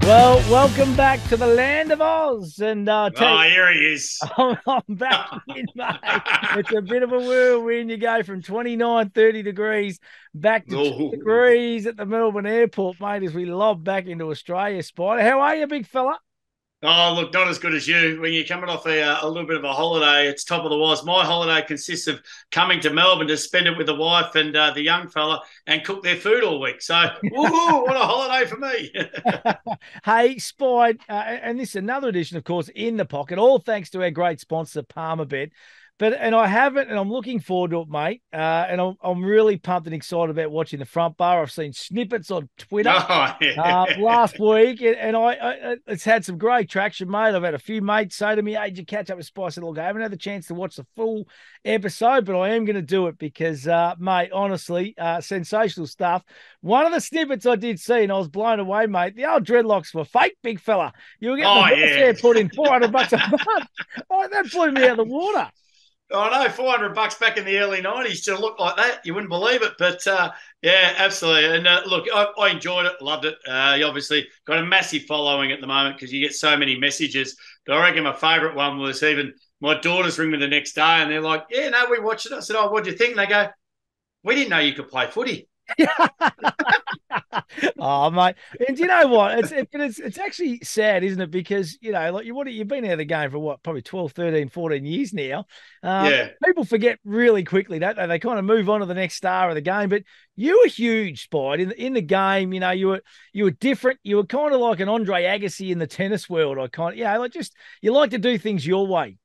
Well, welcome back to the land of Oz. And Here he is. I'm back in, mate. It's a bit of a whirlwind. You go from 29, 30 degrees back to 2 Oh, degrees at the Melbourne airport, mate, as we lob back into Australia, Spider. How are you, big fella? look, not as good as you. When you're coming off a little bit of a holiday, it's top of the was. My holiday consists of coming to Melbourne to spend it with the wife and the young fella and cook their food all week. So, woohoo, what a holiday for me. Hey, Spide, and this is another edition, of course, in the pocket, all thanks to our great sponsor, Palmerbet. And I haven't, and I'm looking forward to it, mate. And I'm really pumped and excited about watching the front bar. I've seen snippets on Twitter Oh, yeah. last week, and it's had some great traction, mate. I've had a few mates say to me, "Hey, did you catch up with Spice?" I said, "Look, I haven't had the chance to watch the full episode, but I am going to do it because, mate, honestly, sensational stuff." One of the snippets I did see, and I was blown away, mate. The old dreadlocks were fake, big fella. You were getting the Oh, horsehair yeah. put in $400 a month. Oh, that blew me out of the water. I know, $400 back in the early '90s to look like that, you wouldn't believe it. But yeah, absolutely. And look, I enjoyed it, loved it. You obviously got a massive following at the moment because you get so many messages. But I reckon my favourite one was even my daughters ring me the next day and they're like, "Yeah, no, we watched it." I said, "Oh, what do you think?" And they go, "We didn't know you could play footy." Oh, mate. And do you know what? It's actually sad, isn't it? Because, like you've been out of the game for what, probably 12, 13, 14 years now. Yeah. People forget really quickly, don't they? They kind of move on to the next star of the game. But you were huge, Spide, in the game. You were different. You were kind of like an Andre Agassi in the tennis world. Like just you like to do things your way.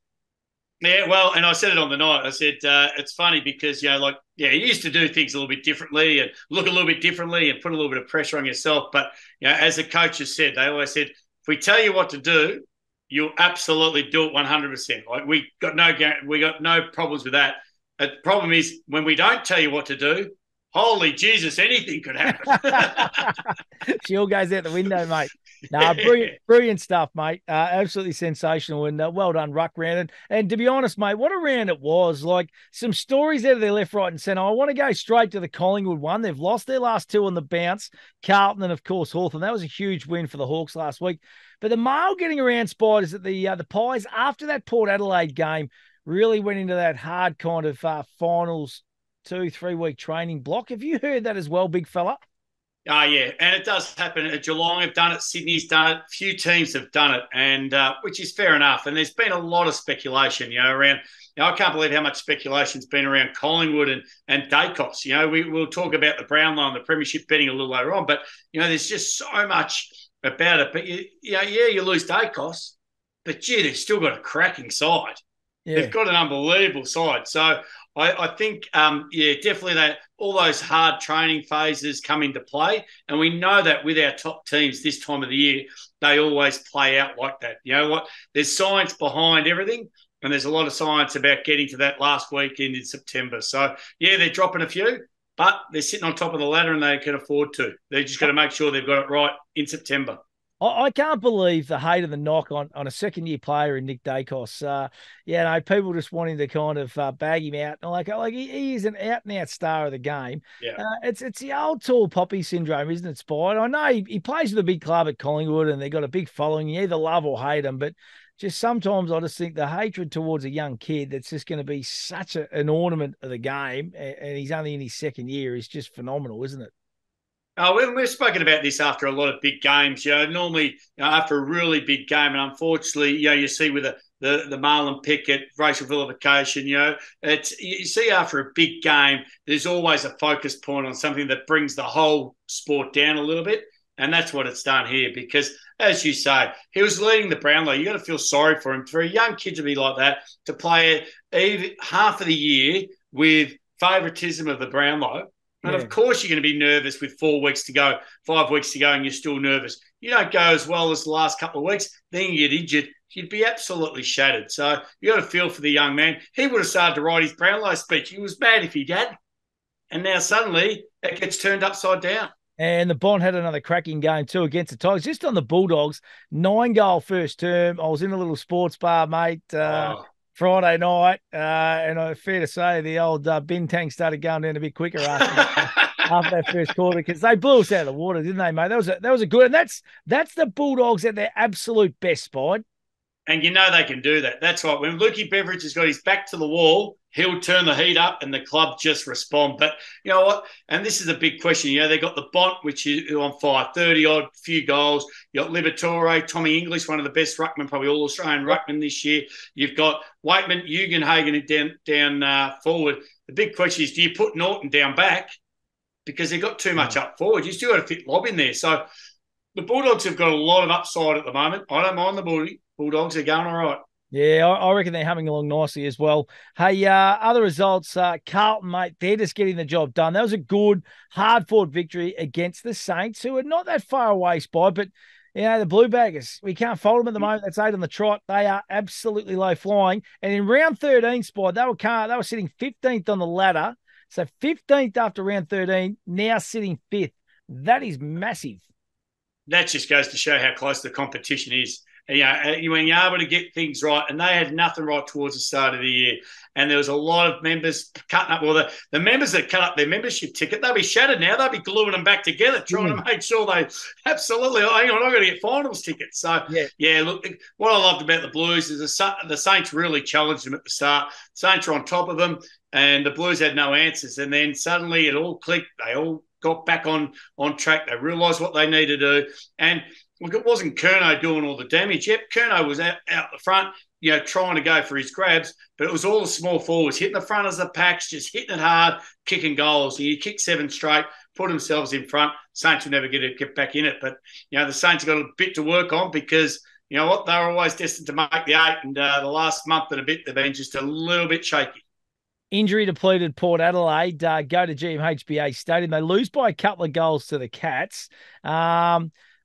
Yeah, well, and I said it on the night. I said it's funny because you used to do things a little bit differently and look a little bit differently and put a little bit of pressure on yourself. But as the coaches said, they always said, if we tell you what to do, you'll absolutely do it 100%. Like we got no problems with that. The problem is when we don't tell you what to do, holy Jesus, anything could happen. She all goes out the window, mate. Nah, brilliant, brilliant stuff, mate. Absolutely sensational, and well done, ruck round. And to be honest, mate, what a round it was. Like some stories out of their left, right, and centre. I want to go straight to the Collingwood one. They've lost their last two on the bounce. Carlton and of course Hawthorn. That was a huge win for the Hawks last week. But the mail getting around, Spiders, that the Pies after that Port Adelaide game really went into that hard kind of finals 2-3 week training block. Have you heard that as well, big fella? Oh, yeah. And it does happen. Geelong have done it. Sydney's done it. Few teams have done it, and which is fair enough. And there's been a lot of speculation, around. I can't believe how much speculation's been around Collingwood and Dacos. We'll talk about the Brownlow and the Premiership betting a little later on, but, there's just so much about it. But, you lose Dacos, but, gee, they've still got a cracking side. Yeah. They've got an unbelievable side. So I think, definitely that all those hard training phases come into play. And we know that with our top teams this time of the year, they always play out like that. You know what? There's science behind everything. And there's a lot of science about getting to that last weekend in September. So, yeah, they're dropping a few, but they're sitting on top of the ladder and they can afford to. They've just got to make sure they've got it right in September. I can't believe the hate of the knock on a second year player in Nick Dacos. People just wanting to kind of bag him out. Like he is an out and out star of the game. Yeah. It's the old tall poppy syndrome, isn't it, Spide? I know he plays with a big club at Collingwood and they've got a big following. You either love or hate him, but just sometimes I just think the hatred towards a young kid that's just going to be such an ornament of the game, and he's only in his second year, is just phenomenal, isn't it? We've spoken about this after a lot of big games. Normally after a really big game, and unfortunately, you see with the Marlon Pickett racial vilification. You see after a big game, there's always a focus point on something that brings the whole sport down a little bit, and that's what it's done here. Because, as you say, he was leading the Brownlow. You got to feel sorry for him, for a young kid to be like that, to play even half of the year with favouritism of the Brownlow. And Yeah. of course, you're going to be nervous with 4 weeks to go, 5 weeks to go, and you're still nervous. You don't go as well as the last couple of weeks, then you get injured. You'd be absolutely shattered. So you got to feel for the young man. He would have started to write his Brownlow speech. He was mad if he had. And now suddenly it gets turned upside down. And the Bond had another cracking game too against the Tigers. Just on the Bulldogs, 9-goal first term. I was in a little sports bar, mate, Oh, Friday night, and fair to say the old bin tank started going down a bit quicker after that. after that first quarter because they blew us out of the water, didn't they, mate? That was a good, and that's the Bulldogs at their absolute best, Spide. And you know they can do that. That's right. When Lukey Beveridge has got his back to the wall, he'll turn the heat up and the club just respond. But you know what? And this is a big question. You know, they got the Bont, which is on fire, 30-odd, few goals. You got Liberatore, Tommy English, one of the best ruckmen, probably all-Australian ruckmen this year. You've got Waitman, Ugenhagen down forward. The big question is, do you put Norton down back? Because they've got too much up forward. You still got to fit Lob in there. So the Bulldogs have got a lot of upside at the moment. I don't mind the Bulldogs are going all right. Yeah, I reckon they're humming along nicely as well. Hey, other results, Carlton, mate, they're just getting the job done. That was a good, hard-fought victory against the Saints, who are not that far away, Spy, but, you know, the Blue Baggers, we can't fold them at the moment. That's 8 on the trot. They are absolutely low-flying. And in round 13, Spy, they were sitting 15th on the ladder. So 15th after round 13, now sitting 5th. That is massive. That just goes to show how close the competition is. You know, when you're able to get things right, and they had nothing right towards the start of the year, and there was a lot of members cutting up. Well, the members that cut up their membership ticket, they'll be shattered now. They'll be gluing them back together, trying to make sure they absolutely. Hang on, I've got to get finals tickets. So yeah, look, what I loved about the Blues is the Saints really challenged them at the start. Saints were on top of them, and the Blues had no answers. And then suddenly it all clicked. They all got back on track. They realised what they needed to do, and look, it wasn't Curnow doing all the damage. Yep, Curnow was out the front, you know, trying to go for his grabs, but it was all the small forwards hitting the front of the packs, just hitting it hard, kicking goals. And you kick 7 straight, put themselves in front. Saints will never get back in it, but you know the Saints have got a bit to work on because you know what, they were always destined to make the 8, and the last month and a bit they've been just a little bit shaky. Injury depleted Port Adelaide go to GMHBA Stadium. They lose by a couple of goals to the Cats.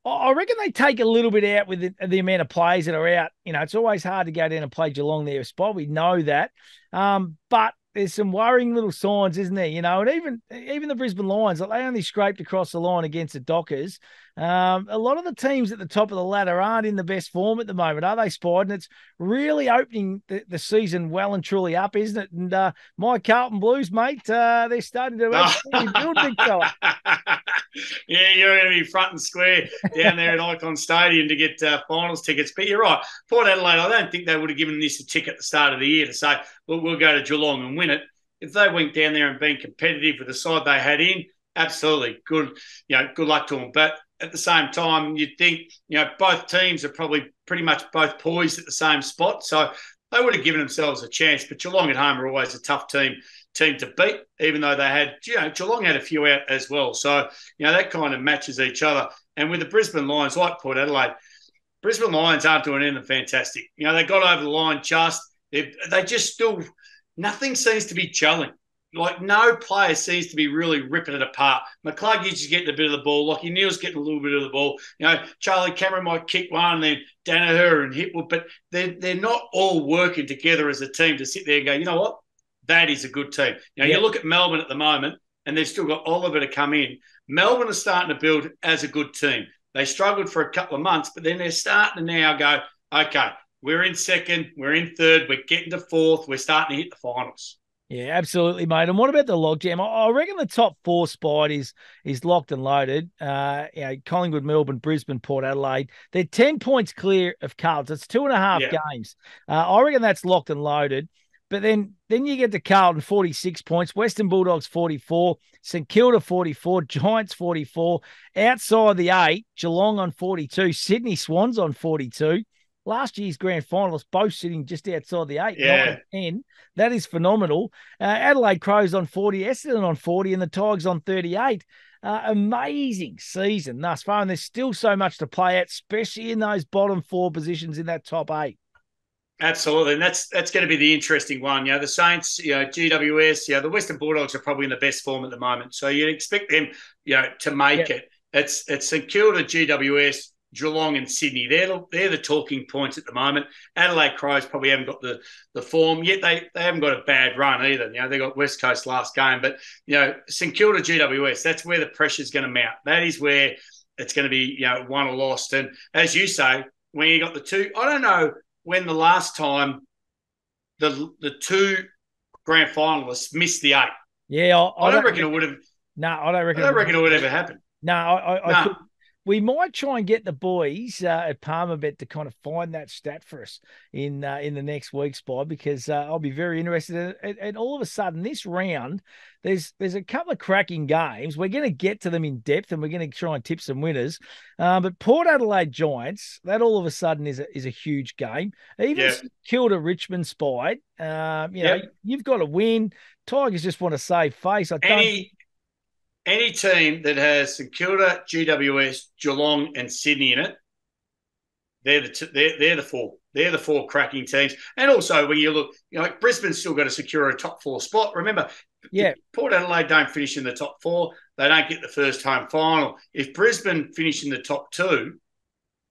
I reckon they take a little bit out with the amount of players that are out. You know, it's always hard to go down and play Geelong there, Spot. We know that. But there's some worrying little signs, isn't there? You know, and even the Brisbane Lions, like they only scraped across the line against the Dockers. A lot of the teams at the top of the ladder aren't in the best form at the moment, are they, Spide? And it's really opening the season well and truly up, isn't it? And my Carlton Blues, mate, they're starting to absolutely build, big fella. Yeah, you're going to be front and square down there at Icon Stadium to get finals tickets. But you're right. Port Adelaide, I don't think they would have given this a tick at the start of the year to say, look, we'll go to Geelong and win it. If they went down there and been competitive with the side they had in, absolutely good. You know, good luck to them. But at the same time, you'd think, you know, both teams are probably pretty much both poised at the same spot. So they would have given themselves a chance. But Geelong at home are always a tough team to beat, even though they had, you know, Geelong had a few out as well. So, you know, that kind of matches each other. And with the Brisbane Lions, like Port Adelaide, Brisbane Lions aren't doing anything fantastic. You know, they got over the line they just still, nothing seems to be gelling. Like, no player seems to be really ripping it apart. McCluggage is getting a bit of the ball. Lachie Neale's getting a little bit of the ball. You know, Charlie Cameron might kick one, and then Danaher and Hipwood, but they're not all working together as a team to sit there and go, you know what? That is a good team. You know, you look at Melbourne at the moment, and they've still got Oliver to come in. Melbourne are starting to build as a good team. They struggled for a couple of months, but then they're starting to now go, okay, we're in second, we're in third, we're getting to fourth, we're starting to hit the finals. Yeah, absolutely, mate. And what about the logjam? I reckon the top 4 spot is locked and loaded. You know, Collingwood, Melbourne, Brisbane, Port Adelaide. They're 10 points clear of Carlton. It's 2.5 games. I reckon that's locked and loaded. But then you get to Carlton, 46 points, Western Bulldogs, 44, St Kilda, 44, Giants, 44. Outside the 8, Geelong on 42, Sydney Swans on 42. Last year's grand finalists both sitting just outside the 8, 9, 10. That is phenomenal. Adelaide Crows on 40, Essendon on 40, and the Tigers on 38. Amazing season thus far, and there's still so much to play at, especially in those bottom 4 positions in that top 8. Absolutely, and that's going to be the interesting one. You know, the Saints, you know, GWS, you know, the Western Bulldogs are probably in the best form at the moment, so you'd expect them, you know, to make it. It's St Kilda, GWS, Geelong, and Sydney. They're the talking points at the moment. Adelaide Crows probably haven't got the form yet. They haven't got a bad run either. You know, they got West Coast last game, but you know, St Kilda, GWS, that's where the pressure's going to mount. That is where it's going to be, you know, won or lost. And as you say, when you got the two, I don't know when the last time the 2 grand finalists missed the 8. Yeah, I don't reckon it would have. No, I don't I reckon. don't reckon it would ever happen. No, I No. could. We might try and get the boys at Palmerbet to kind of find that stat for us in the next week's spot, because I'll be very interested in it. And all of a sudden, this round, there's a couple of cracking games. We're going to get to them in depth, and we're going to try and tip some winners. But Port Adelaide Giants, that all of a sudden is a huge game. Even Kilda Richmond Spide, you've got to win. Tigers just want to save face. Any team that has St Kilda, GWS, Geelong, and Sydney in it, they're the four. They're the four cracking teams. And also, when you look, Brisbane's still got to secure a top four spot. Remember, if Port Adelaide don't finish in the top four, they don't get the first home final. If Brisbane finish in the top two,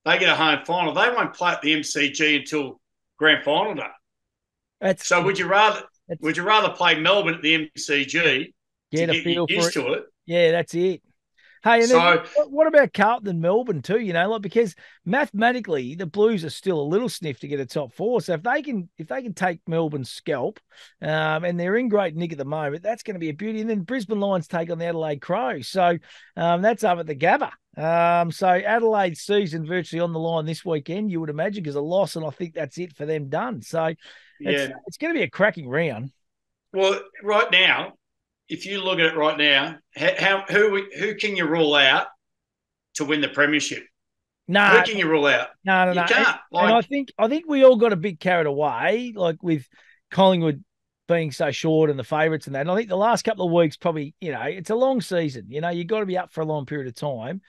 they get a home final. They won't play at the MCG until grand final day. So would you rather play Melbourne at the MCG get to a feel get used to it? Yeah, that's it. Hey, and then what about Carlton and Melbourne too? Because mathematically the Blues are still a little sniff to get a top four. So if they can take Melbourne's scalp, and they're in great nick at the moment, that's going to be a beauty. And then Brisbane Lions take on the Adelaide Crows. So that's up at the Gabba. So Adelaide's season virtually on the line this weekend, you would imagine, because a loss, and I think that's it for them done. So it's going to be a cracking round. Well, right now, if you look at it right now, who can you rule out to win the premiership? No, who can you rule out? No, you can't. And I think we all got a bit carried away, like with Collingwood being so short and the favourites and that. And I think the last couple of weeks probably, it's a long season. You got to be up for a long period of time.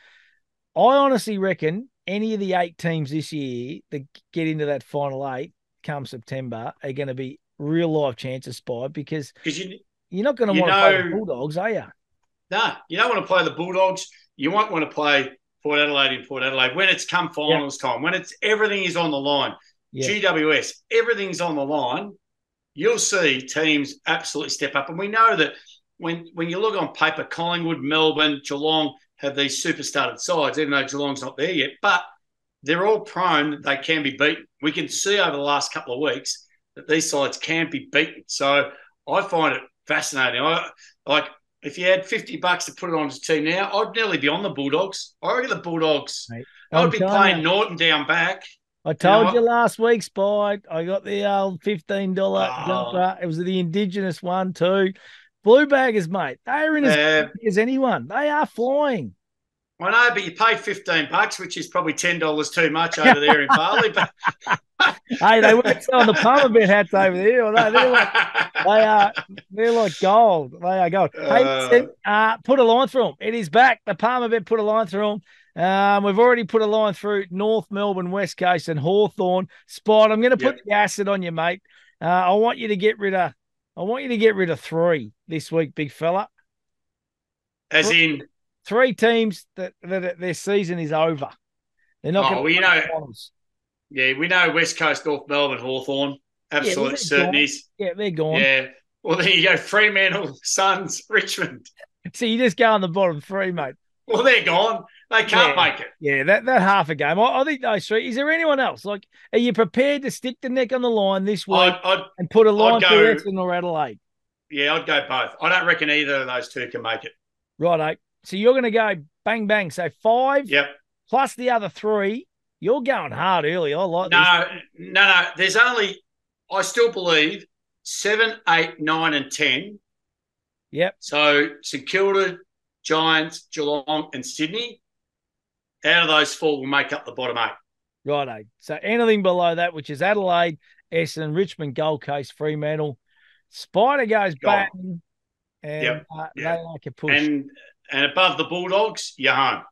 I honestly reckon any of the 8 teams this year that get into that final 8 come September are going to be real life chances, Spide, because you're not going to want to play the Bulldogs, are you? No, you don't want to play the Bulldogs. You won't want to play Port Adelaide in Port Adelaide when it's come finals time, when everything is on the line. GWS, everything's on the line. You'll see teams absolutely step up. And we know that when you look on paper, Collingwood, Melbourne, Geelong have these super-started sides, even though Geelong's not there yet. But they're all prone. They can be beaten. We can see over the last couple of weeks that these sides can be beaten. So I find it fascinating. If you had $50 to put it on his team now, I'd nearly be on the Bulldogs. I reckon the Bulldogs. Mate, I'd be playing Norton down back. I told you last week, Spike. I got the old $15 jumper. It was the Indigenous one too. Blue baggers, mate. They are in as good as anyone. They are flying. I know, but you pay $15, which is probably $10 too much over there in Bali. But hey, they weren't selling the Palmerbet hats over there. They're like gold. They are gold. Hey, put a line through them. It is back. The Palmerbet put a line through them. We've already put a line through North Melbourne, West Coast, and Hawthorn. Spot. I'm going to put the acid on you, mate. I want you to get rid of 3 this week, big fella. As in 3 teams that their season is over. They're not going to finals. Yeah, we know West Coast, North Melbourne, Hawthorn. Absolute certainties. Yeah, they're gone. Yeah. Well, there you go. Fremantle, Suns, Richmond. So you just go on the bottom 3, mate. Well, they're gone. They can't make it. Yeah, that half a game. I think those 3. Is there anyone else? Like, are you prepared to stick the neck on the line this week and put a line for Essendon or Adelaide? Yeah, I'd go both. I don't reckon either of those 2 can make it. Righto. So you're going to go bang, bang. So 5 plus the other 3. You're going hard early. I like this. No. There's only, I still believe, 7, 8, 9, and 10. Yep. So St Kilda, Giants, Geelong, and Sydney. Out of those 4 will make up the bottom 8. Righto. So anything below that, which is Adelaide, Essendon, Richmond, Gold Coast, Fremantle, Spida goes bang, and they like a push. And above the Bulldogs, you're home.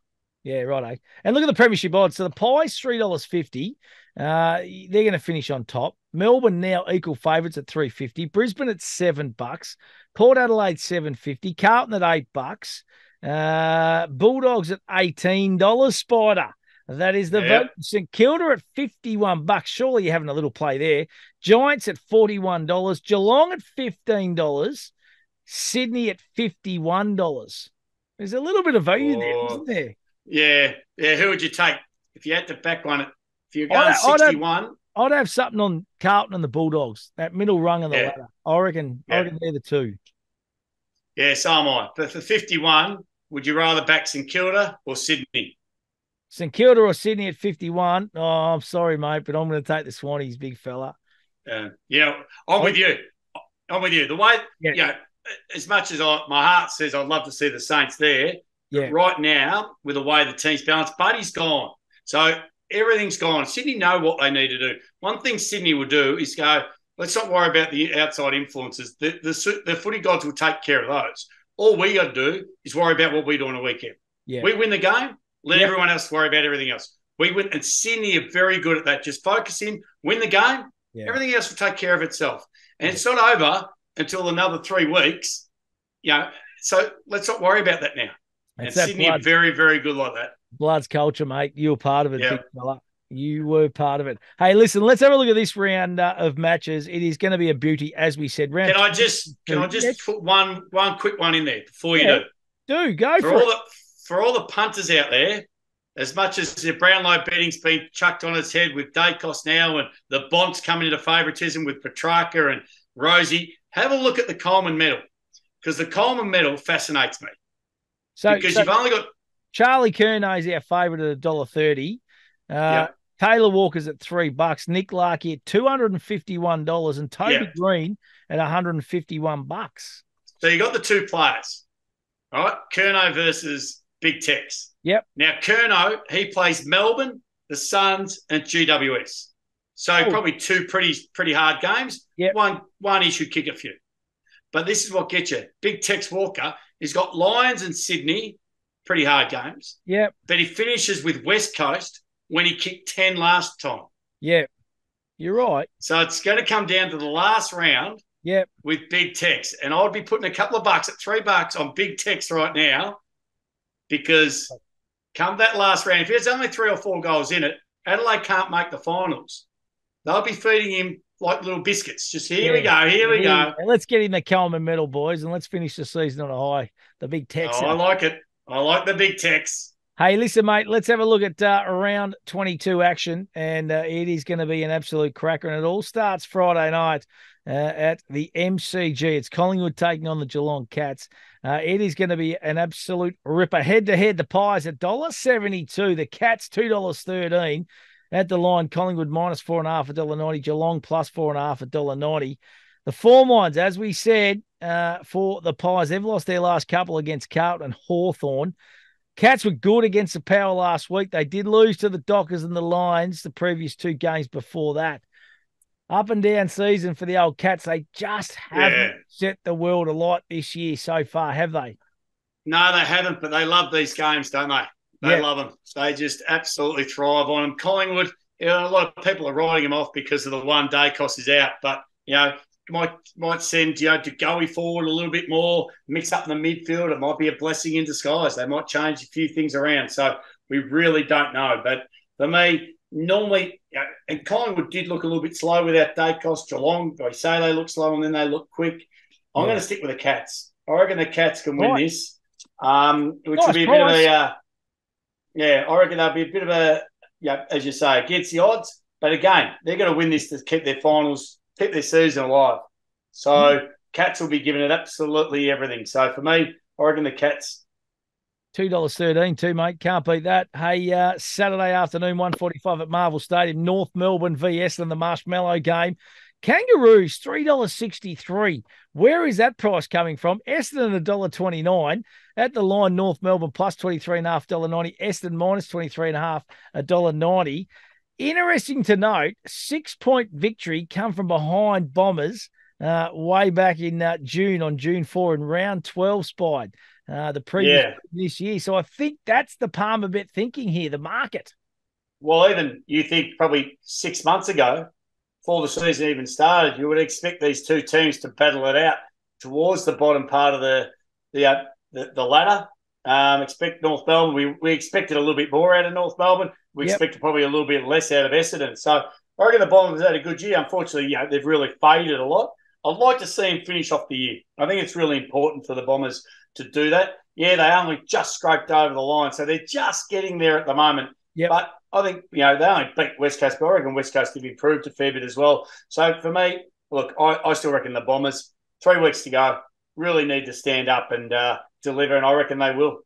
Yeah, righto. And look at the premiership odds. So the Pies, $3.50. They're going to finish on top. Melbourne now equal favourites at $3.50. Brisbane at $7. Port Adelaide $7.50. Carlton at $8. Bulldogs at $18. Spider. That is the vote. St Kilda at $51. Surely you're having a little play there. Giants at $41. Geelong at $15. Sydney at $51. There's a little bit of value there, isn't there? Yeah. Who would you take if you had to back one? If you're going 61, I'd have something on Carlton and the Bulldogs. That middle rung of the ladder. I reckon they're the 2. Yeah, so am I. But for 51, would you rather back St Kilda or Sydney? St Kilda or Sydney at 51? Oh, I'm sorry, mate, but I'm going to take the Swannies, big fella. Yeah, I'm with you. I'm with you. The way, as much as my heart says I'd love to see the Saints there, but right now, with the way the team's balanced, Buddy's gone. So everything's gone. Sydney know what they need to do. One thing Sydney will do is go, let's not worry about the outside influences. The footy gods will take care of those. All we got to do is worry about what we do on the weekend. Yeah. We win the game, let everyone else worry about everything else. We win, and Sydney are very good at that. Just focus in, win the game, everything else will take care of itself. And it's not over until another 3 weeks. So let's not worry about that now. And Sydney are very, very good like that. Blood's culture, mate. You were part of it, big fella. You were part of it. Hey, listen, let's have a look at this round of matches. It is going to be a beauty, as we said. Can I just put one quick one in there before you do? Go for it. For all the punters out there, as much as the Brownlow betting's been chucked on its head with Dacos now and the Bonds coming into favouritism with Petrarca and Rosie, have a look at the Coleman medal, because the Coleman medal fascinates me. Because you've only got... Charlie Curnow is our favourite at $1.30. Taylor Walker's at $3. Nick Larkey at $251 and Toby Green at $151. So you got the two players, all right? Curnow versus Big Tex. Yep. Now, Curnow, he plays Melbourne, the Suns, and GWS. So probably two pretty hard games. Yep. One he should kick a few. But this is what gets you. Big Tex Walker, he's got Lions and Sydney, pretty hard games. Yep. But he finishes with West Coast when he kicked 10 last time. Yeah, you're right. So it's going to come down to the last round with Big Tex. And I would be putting a couple of bucks at $3 on Big Tex right now, because come that last round, if there's only 3 or 4 goals in it, Adelaide can't make the finals. They'll be feeding him like little biscuits. Just here we go. Let's get him the Coleman medal, boys, and let's finish the season on a high. The Big Tex. I like it. I like the Big Tex. Hey, listen, mate, let's have a look at round 22 action, and it is going to be an absolute cracker, and it all starts Friday night at the MCG. It's Collingwood taking on the Geelong Cats. It is going to be an absolute ripper. Head-to-head, the Pies at $1.72, the Cats $2.13. At the line, Collingwood -4.5 $1.90, Geelong +4.5 $1.90. The form lines, as we said, for the Pies, they've lost their last couple against Carlton and Hawthorn. Cats were good against the Power last week. They did lose to the Dockers and the Lions the previous 2 games before that. Up and down season for the old Cats. They just haven't set the world alight this year so far, have they? No, they haven't, but they love these games, don't they? They love them. They just absolutely thrive on them. Collingwood, a lot of people are writing them off because of the one day cost is out, but, might send, De Goey forward a little bit more, mix up in the midfield. It might be a blessing in disguise. They might change a few things around. So we really don't know. But for me, normally, and Collingwood did look a little bit slow without Dacos. Geelong, they say they look slow and then they look quick. I'm going to stick with the Cats. I reckon the Cats can win this, which will be a bit of a... I reckon they'll be a bit of a, as you say, against the odds. But again, they're going to win this to keep their finals, keep their season alive. So Cats will be giving it absolutely everything. So for me, I reckon the Cats. $2.13 too, mate. Can't beat that. Hey, Saturday afternoon, 1:45 at Marvel Stadium, North Melbourne v Essendon, the Marshmallow game. Kangaroos, $3.63. Where is that price coming from? Essendon, $1.29. At the line, North Melbourne +23.5, $1.90. Essendon -23.5, $1.90. Interesting to note, 6-point victory come from behind Bombers way back in June, on June 4 in round 12 spied the previous this year. So I think that's the Palmer bet thinking here, the market. Well, even you think probably 6 months ago, before the season even started, you would expect these two teams to battle it out towards the bottom part of the ladder. Expect North Melbourne. We expected a little bit more out of North Melbourne. We expected probably a little bit less out of Essendon. So I reckon the Bombers had a good year. Unfortunately, they've really faded a lot. I'd like to see them finish off the year. I think it's really important for the Bombers to do that. Yeah, they only just scraped over the line, so they're just getting there at the moment. Yep. But I think, they only beat West Coast, but I reckon West Coast have improved a fair bit as well. So for me, look, I still reckon the Bombers, 3 weeks to go, really need to stand up and deliver, and I reckon they will.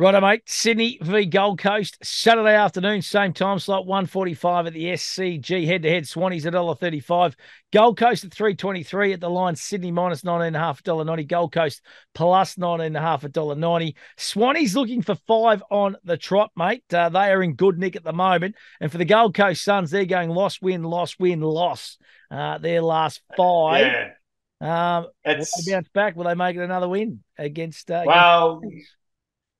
Righto, mate. Sydney v Gold Coast, Saturday afternoon, same time slot, 1:45 at the SCG. Head-to-head, Swannies $1.35. Gold Coast at 3.23 at the line. Sydney minus 19.5, $1.90. Gold Coast plus 19.5, $1.90. Swannies looking for 5 on the trot, mate. They are in good nick at the moment. And for the Gold Coast Suns, they're going loss, win, loss, win, loss. Their last 5. Yeah. Will they bounce back? Will they make it another win against? Well.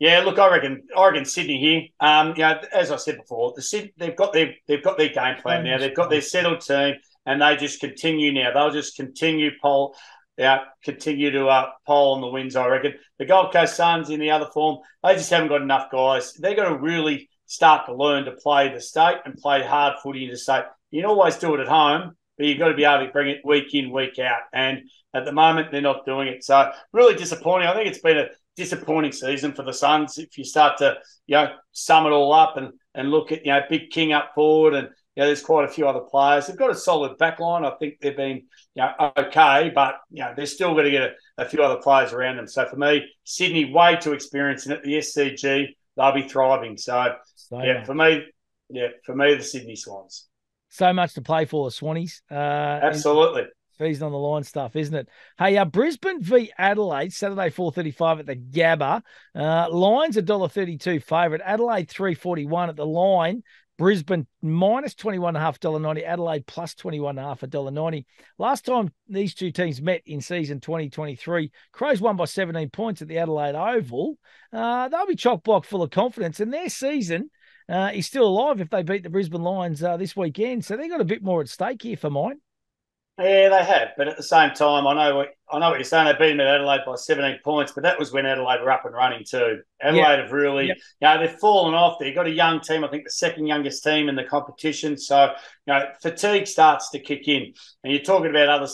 Yeah, look, I reckon Sydney here. As I said before, they've got their game plan now. They've got their settled team, and they just continue now. They'll just continue to poll on the wins. I reckon the Gold Coast Suns in the other form, they just haven't got enough guys. They're going to really start to learn to play the state and play hard footy in the state. You can always do it at home, but you've got to be able to bring it week in, week out. And at the moment, they're not doing it. So really disappointing. I think it's been a disappointing season for the Suns. If you start to, sum it all up and look at, Big King up forward and, there's quite a few other players. They've got a solid back line. I think they've been, okay, but, they're still going to get a few other players around them. So for me, Sydney, way too experienced. And at the SCG, they'll be thriving. So for me, the Sydney Swans. So much to play for the Swannies. Absolutely. Fees on the line stuff, isn't it? Hey, Brisbane v Adelaide, Saturday 4:35 at the Gabba. Line's $1.32 favourite. Adelaide 3.41 at the line. Brisbane minus 21.5, $1.90. Adelaide plus 21.5, $1.90. Last time these two teams met in season 2023, Crows won by 17 points at the Adelaide Oval. They'll be chock-block full of confidence, and their season is still alive if they beat the Brisbane Lions this weekend. So they've got a bit more at stake here for mine. Yeah, they have. But at the same time, I know what you're saying. They beat them at Adelaide by 17 points, but that was when Adelaide were up and running too. Adelaide have really, they've fallen off. They've got a young team, I think the second youngest team in the competition. So, fatigue starts to kick in. And you're talking about other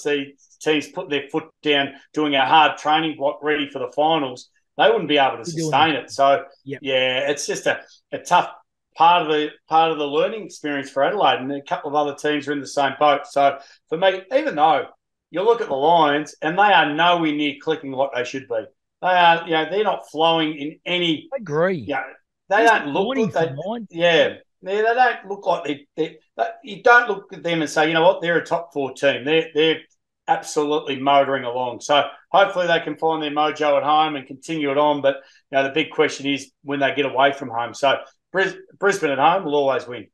teams putting their foot down, doing a hard training block ready for the finals. They wouldn't be able to sustain it. So, it's just a tough part of the learning experience for Adelaide, and a couple of other teams are in the same boat. So for me, even though you look at the Lions and they are nowhere near clicking what they should be, they are, they're not flowing in any. I agree. They don't look good. They don't look like they. You don't look at them and say, you know what, they're a top 4 team. They're absolutely motoring along. So hopefully they can find their mojo at home and continue it on. But the big question is when they get away from home. So Brisbane at home will always win.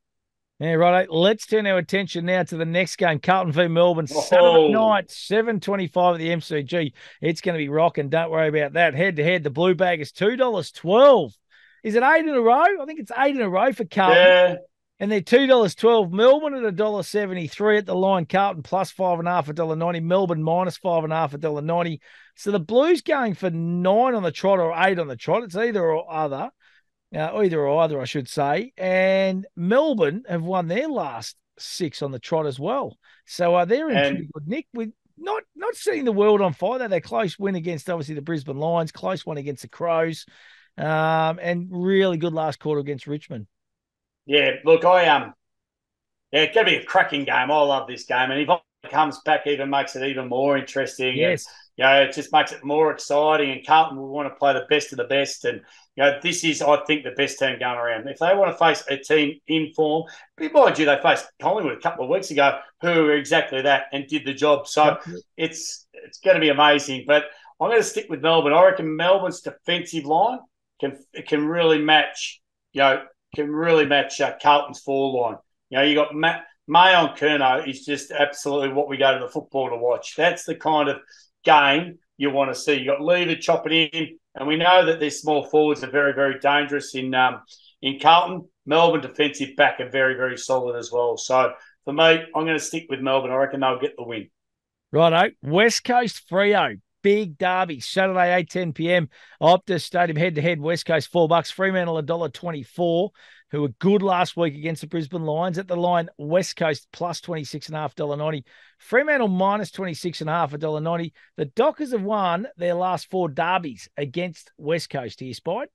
Yeah, right. Let's turn our attention now to the next game, Carlton v Melbourne, Saturday night, 7:25 at the MCG. It's going to be rocking. Don't worry about that. Head-to-head, the Blue Bag is $2.12. Is it 8 in a row? I think it's 8 in a row for Carlton. Yeah. And they're $2.12. Melbourne at $1.73 at the line. Carlton plus 5.5, $1.90. Melbourne minus 5.5, $1.90. So the Blues going for 9 on the trot or 8 on the trot. It's either or other. Either or either, I should say. And Melbourne have won their last 6 on the trot as well. So they're in pretty good nick with not setting the world on fire. They're close win against, obviously, the Brisbane Lions, close one against the Crows, and really good last quarter against Richmond. Yeah, look, it's going to be a cracking game. I love this game. And if it comes back, even makes it even more interesting. Yes. And, it just makes it more exciting. And Carlton will want to play the best of the best. And, this is, I think, the best team going around. If they want to face a team in form, but mind you, they faced Collingwood a couple of weeks ago, who were exactly that and did the job. So it's going to be amazing. But I'm going to stick with Melbourne. I reckon Melbourne's defensive line can really match, Carlton's forward line. You got Mayon Curnow is just absolutely what we go to the football to watch. That's the kind of game you want to see. You got Lever chopping in, and we know that their small forwards are very, very dangerous in Carlton. Melbourne defensive back are very, very solid as well. So for me, I'm going to stick with Melbourne. I reckon they'll get the win. Righto, West Coast Freo. Big derby, Saturday, 8:10 p.m. Optus Stadium, head-to-head, West Coast, $4. Fremantle, $1.24, who were good last week against the Brisbane Lions. At the line, West Coast, plus 26.5, $1.90. Fremantle, minus 26.5, $1.90. The Dockers have won their last 4 derbies against West Coast here, Spide.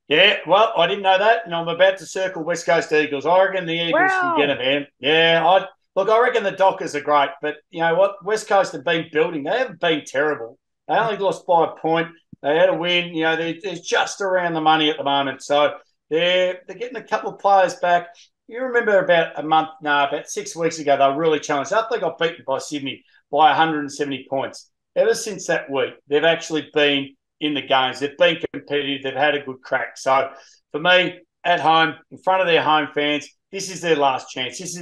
Yeah, well, I didn't know that, and I'm about to circle West Coast Eagles. I reckon the Eagles can get them, man. Yeah, Look, I reckon the Dockers are great, but you know what? West Coast have been building. They haven't been terrible. They only lost by a point. They had a win. You know, they're just around the money at the moment. So they're getting a couple of players back. You remember about 6 weeks ago, they were really challenged. After they got beaten by Sydney by 170 points. Ever since that week, they've actually been in the games. They've been competitive. They've had a good crack. So for me, at home, in front of their home fans, this is their last chance. This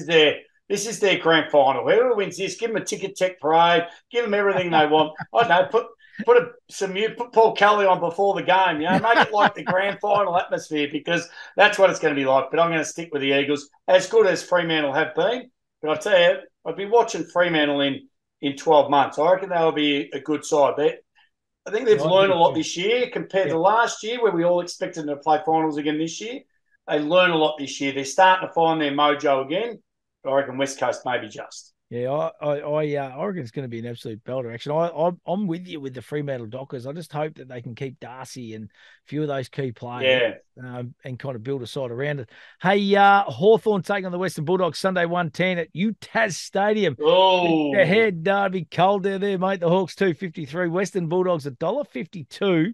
is their grand final. Whoever wins this, give them a ticket tech parade, give them everything they want. I don't know, put Paul Kelly on before the game, you know, make it like the grand final atmosphere, because that's what it's going to be like. But I'm going to stick with the Eagles, as good as Fremantle have been. But I tell you, I'd be watching Fremantle in 12 months. I reckon they'll be a good side. I think they've learned a lot this year compared to last year, where we all expected them to play finals again this year. They learn a lot this year. They're starting to find their mojo again. I reckon West Coast maybe just. Yeah, I reckon it's going to be an absolute belter. Actually, I'm with you with the Fremantle Dockers. I just hope that they can keep Darcy and a few of those key players, and kind of build a side around it. Hey, Hawthorn taking on the Western Bulldogs Sunday 1:10 at UTAS Stadium. Oh, Head derby, cold down there, mate. The Hawks $2.53, Western Bulldogs $1.52.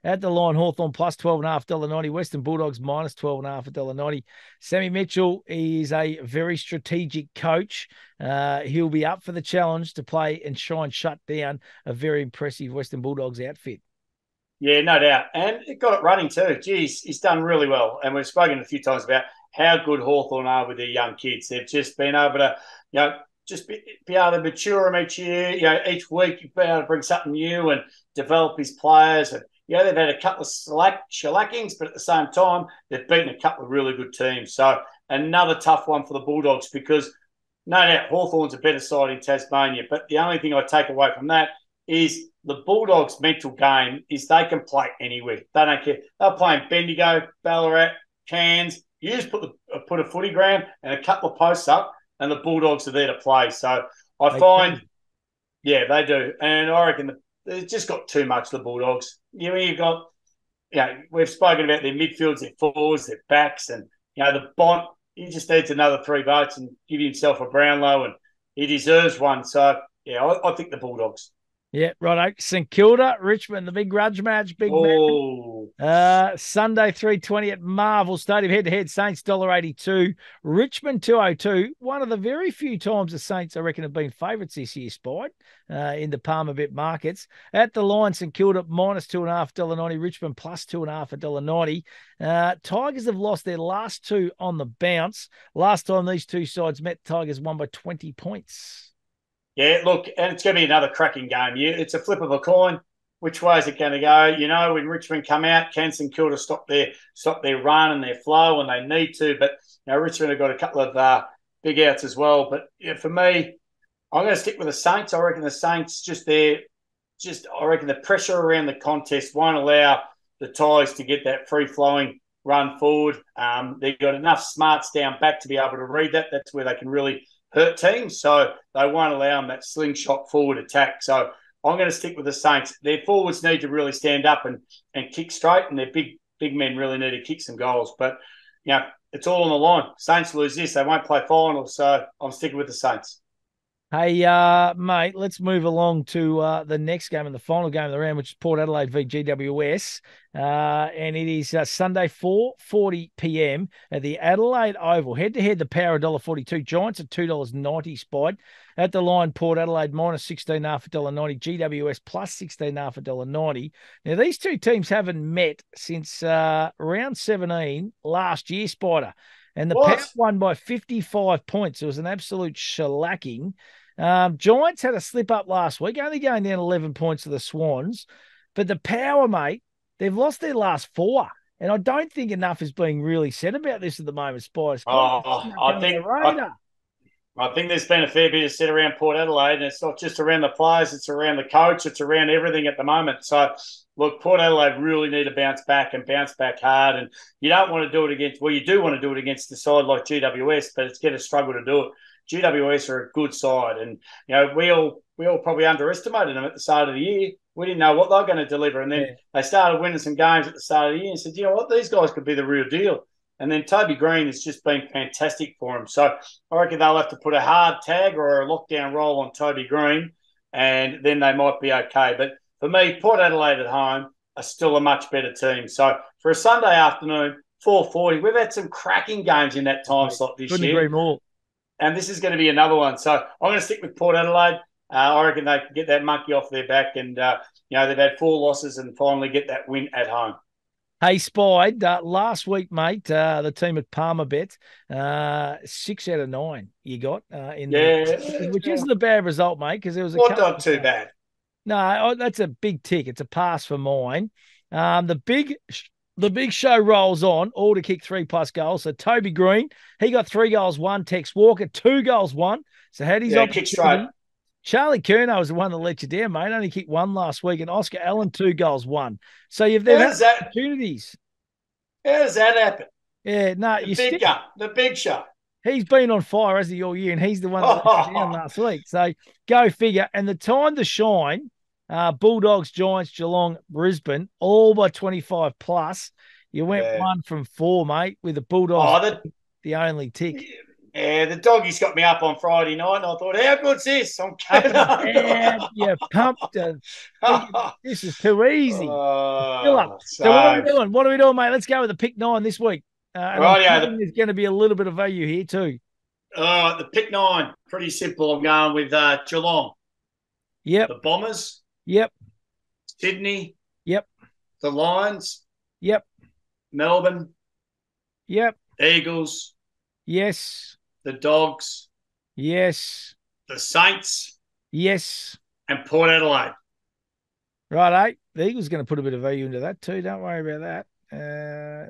At the line, Hawthorn plus $12.5, $1.90. Western Bulldogs minus $12.5, $1.90. Sammy Mitchell is a very strategic coach. He'll be up for the challenge to play and try and shut down a very impressive Western Bulldogs outfit. Yeah, no doubt. And it got it running too. Geez, he's done really well. And we've spoken a few times about how good Hawthorn are with their young kids. They've just been able to, just be able to mature them each year. Each week you've been able to bring something new and develop his players. And they've had a couple of shellackings, but at the same time, they've beaten a couple of really good teams. So another tough one for the Bulldogs, because no doubt Hawthorn's a better side in Tasmania. But the only thing I take away from that is the Bulldogs' mental game is they can play anywhere. They don't care. They're playing Bendigo, Ballarat, Cairns. You just put a footy ground and a couple of posts up, and the Bulldogs are there to play. So I find, they do. And I reckon they've just got too much, the Bulldogs. You've got, we've spoken about their midfields, their forwards, their backs, and, the Bont, he just needs another 3 votes and give himself a Brownlow, and he deserves one. So, I think the Bulldogs. Yeah, righto. St Kilda, Richmond, the big grudge match, Sunday 3:20 at Marvel Stadium, head-to-head. Saints $1.82, Richmond $2.02. One of the very few times the Saints, I reckon, have been favourites this year, Spide, in the Palmer Bet markets. At the line, St Kilda minus $2.5, $1.90, Richmond plus $2.5, $1.90. Tigers have lost their last 2 on the bounce. Last time these two sides met, Tigers won by 20 points. Yeah, look, and it's going to be another cracking game. It's a flip of a coin. Which way is it going to go? When Richmond come out, can St Kilda stop their run and their flow, and they need to. But Richmond have got a couple of big outs as well. But for me, I'm going to stick with the Saints. I reckon the Saints I reckon the pressure around the contest won't allow the Tigers to get that free-flowing run forward. They've got enough smarts down back to be able to read that. That's where they can really hurt teams, so they won't allow them that slingshot forward attack. So I'm going to stick with the Saints. Their forwards need to really stand up and kick straight, and their big men really need to kick some goals. But, it's all on the line. Saints lose this, they won't play finals, so I'm sticking with the Saints. Hey, mate, let's move along to the next game and the final game of the round, which is Port Adelaide v GWS. And it is Sunday, 4:40 p.m. at the Adelaide Oval. Head-to-head, the Power $1.42. Giants at $2.90 Spide. At the line, Port Adelaide minus $16.5, $1.90. GWS plus $16.5, $1.90. Now, these two teams haven't met since round 17 last year, Spider. And the Power won by 55 points. It was an absolute shellacking. Giants had a slip up last week, only going down 11 points to the Swans. But the Power, mate, they've lost their last 4. And I don't think enough is being really said about this at the moment, Spice. I think there's been a fair bit of said around Port Adelaide, and it's not just around the players, it's around the coach, it's around everything at the moment. So, look, Port Adelaide really need to bounce back hard. And you don't want to do it against, you do want to do it against a side like GWS, but it's going to struggle to do it. GWS are a good side, and we all probably underestimated them at the start of the year. We didn't know what they were going to deliver, and then they started winning some games at the start of the year and said, these guys could be the real deal. And then Toby Green has just been fantastic for him. So I reckon they'll have to put a hard tag or a lockdown roll on Toby Green, and then they might be okay. But for me, Port Adelaide at home are still a much better team. So for a Sunday afternoon, 4:40, we've had some cracking games in that time slot this Couldn't year. agree more. And this is going to be another one. So I'm going to stick with Port Adelaide. I reckon they can get that monkey off their back, and they've had 4 losses and finally get that win at home. Hey, Spide, last week, mate, the team at Palmerbet, 6 out of 9 you got which isn't a bad result, mate, because there was not too bad. No, that's a big tick. It's a pass for mine. The big show rolls on, all to kick 3+ goals. So Toby Green, he got 3 goals, 1. Tex Walker, 2 goals, 1. So had his opportunity. Kick straight. Charlie Curnow was the one that let you down, mate. Only kicked 1 last week, and Oscar Allen 2 goals, 1. So you've had opportunities. How does that happen? Yeah, no, the big show. He's been on fire, hasn't he, all year, and he's the one that let you down last week. So go figure. And the time to shine, Bulldogs, Giants, Geelong, Brisbane, all by 25 plus. You went 1 from 4, mate, with the Bulldogs the only tick. Yeah, the doggies got me up on Friday night, and I thought, how good's this? I'm getting up. You pumped. This is too easy. So what are we doing? What are we doing, mate? Let's go with the pick 9 this week. There's going to be a little bit of value here too. The pick 9, pretty simple. I'm going with Geelong. Yep. The Bombers. Yep. Sydney. Yep. The Lions. Yep. Melbourne. Yep. Eagles. Yes. The Dogs. Yes. The Saints. Yes. And Port Adelaide. Righto. The Eagles going to put a bit of value into that too. Don't worry about that.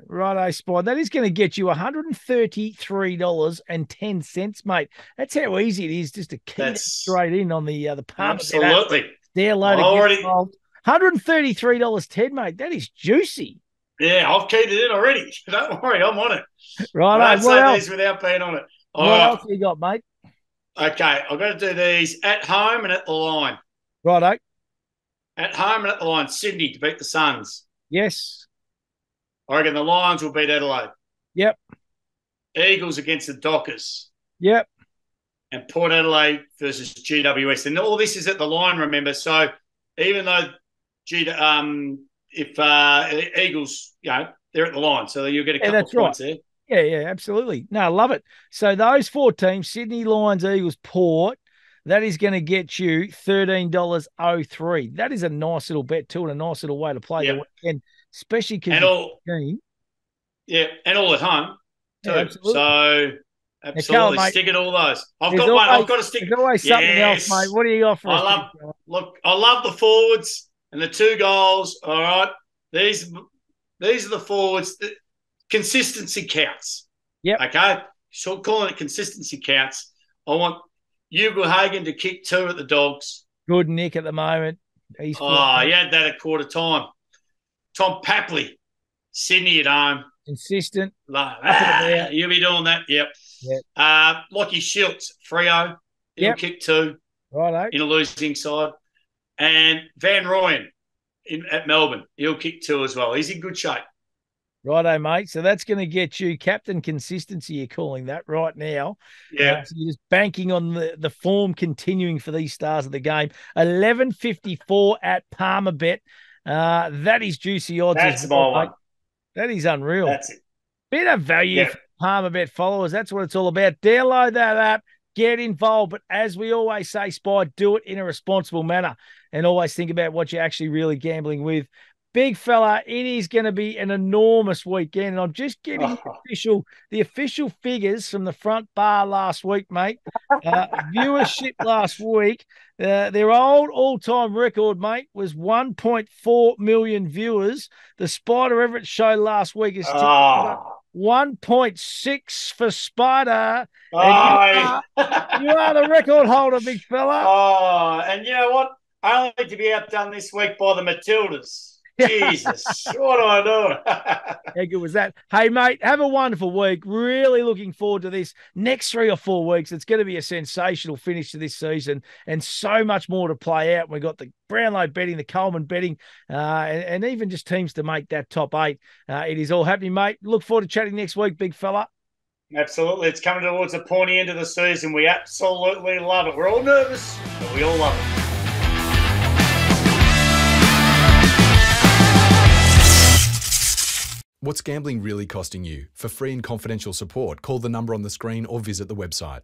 Righto, Spide. That is going to get you $133.10, mate. That's how easy it is just to keep it straight in on the palm. Absolutely. They're loaded. $133.10, mate. That is juicy. Yeah, I've keyed it in already. Don't worry, I'm on it. Right. I don't say these without being on it. What else you got, mate? Okay, I've got to do these at home and at the line. Righto. At home and at the line, Sydney to beat the Suns. Yes. I reckon the Lions will beat Adelaide. Yep. Eagles against the Dockers. Yep. And Port Adelaide versus GWS. And all this is at the line, remember. So even though Eagles, they're at the line, so you'll get a couple of points there. Yeah, absolutely. No, I love it. So those 4 teams, Sydney, Lions, Eagles, Port, that is going to get you $13.03. That is a nice little bet too, and a nice little way to play the weekend, especially because and all at home too. Yeah, absolutely. So absolutely, Carl, stick at all those. I've got to stick. There's always something else, mate. What do you got for us? I love the forwards and the 2 goals. All right, these are the forwards. Consistency counts. Yep. Okay. So calling it consistency counts. I want Hugo Hagen to kick 2 at the Dogs. Good Nick at the moment. He had that at quarter time. Tom Papley, Sydney at home. Consistent. You'll be doing that. Yep. Lockie Schiltz, Freo. He'll kick 2 in a losing side. And Van Rooyen at Melbourne. He'll kick 2 as well. He's in good shape. Righto, mate. So that's going to get you captain consistency, you're calling that right now. Yeah. So you're just banking on the form continuing for these stars of the game. 11.54 at Palmerbet. That is juicy odds. That's my one. That is unreal. That's it. Bit of value for Palmerbet followers. That's what it's all about. Download that app. Get involved. But as we always say, Spy, do it in a responsible manner and always think about what you're actually really gambling with. Big fella, it is going to be an enormous weekend. And I'm just getting the official figures from the front bar last week, mate. Viewership last week, their all-time record, mate, was 1.4 million viewers. The Spider Everett show last week is 1.6 for Spider. You are the record holder, big fella. And you know what? Only to be outdone this week by the Matildas. Jesus, what am I doing? How good was that? Hey, mate, have a wonderful week. Really looking forward to this next 3 or 4 weeks. It's going to be a sensational finish to this season and so much more to play out. We've got the Brownlow betting, the Coleman betting, and even just teams to make that top 8. It is all happening, mate. Look forward to chatting next week, big fella. Absolutely. It's coming towards the pointy end of the season. We absolutely love it. We're all nervous, but we all love it. What's gambling really costing you? For free and confidential support, call the number on the screen or visit the website.